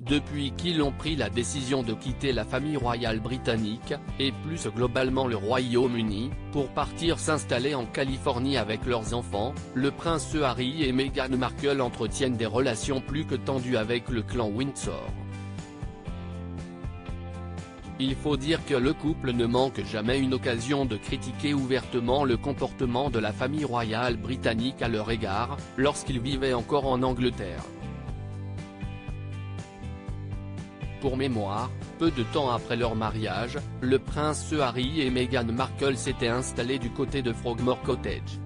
depuis qu'ils ont pris la décision de quitter la famille royale britannique, et plus globalement le Royaume-Uni, pour partir s'installer en Californie avec leurs enfants, le prince Harry et Meghan Markle entretiennent des relations plus que tendues avec le clan Windsor. Il faut dire que le couple ne manque jamais une occasion de critiquer ouvertement le comportement de la famille royale britannique à leur égard, lorsqu'ils vivaient encore en Angleterre. Pour mémoire, peu de temps après leur mariage, le prince Harry et Meghan Markle s'étaient installés du côté de Frogmore Cottage.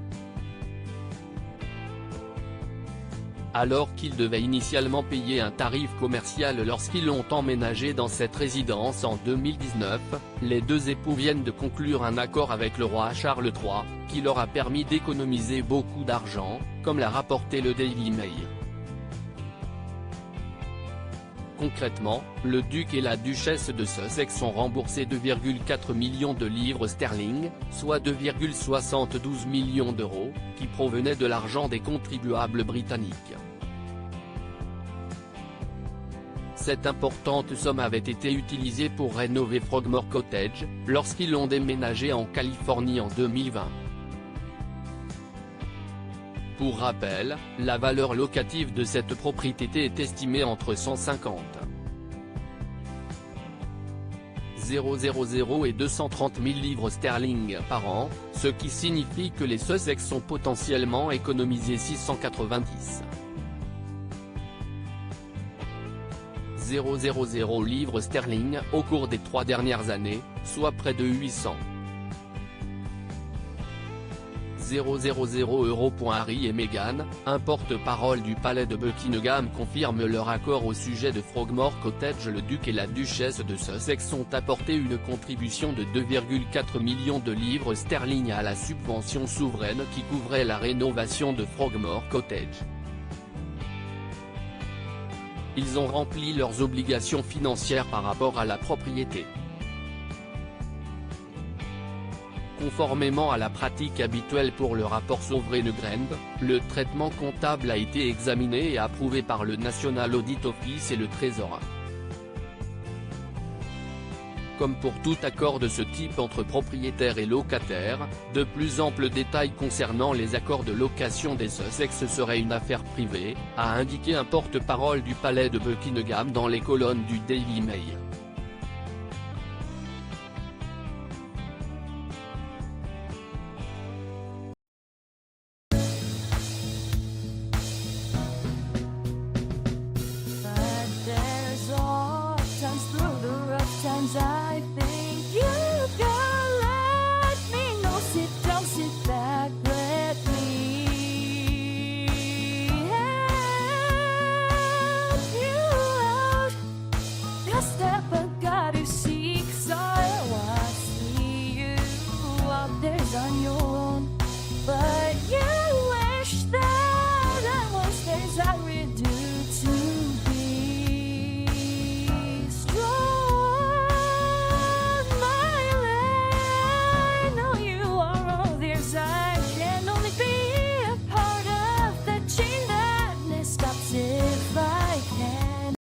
Alors qu'ils devaient initialement payer un tarif commercial lorsqu'ils ont emménagé dans cette résidence en 2019, les deux époux viennent de conclure un accord avec le roi Charles III, qui leur a permis d'économiser beaucoup d'argent, comme l'a rapporté le Daily Mail. Concrètement, le duc et la duchesse de Sussex ont remboursé 2,4 millions de livres sterling, soit 2,72 millions d'euros, qui provenaient de l'argent des contribuables britanniques. Cette importante somme avait été utilisée pour rénover Frogmore Cottage, lorsqu'ils ont déménagé en Californie en 2020. Pour rappel, la valeur locative de cette propriété est estimée entre 150 000 et 230 000 livres sterling par an, ce qui signifie que les Sussex ont potentiellement économisé 690 000 livres sterling au cours des 3 dernières années, soit près de 800 000 €. Harry et Meghan, un porte-parole du palais de Buckingham, confirme leur accord au sujet de Frogmore Cottage. Le duc et la duchesse de Sussex ont apporté une contribution de 2,4 millions de livres sterling à la subvention souveraine qui couvrait la rénovation de Frogmore Cottage. Ils ont rempli leurs obligations financières par rapport à la propriété. Conformément à la pratique habituelle pour le rapport Sovereign Grant, le traitement comptable a été examiné et approuvé par le National Audit Office et le Trésor. Comme pour tout accord de ce type entre propriétaires et locataires, de plus amples détails concernant les accords de location des Sussex seraient une affaire privée, a indiqué un porte-parole du palais de Buckingham dans les colonnes du Daily Mail.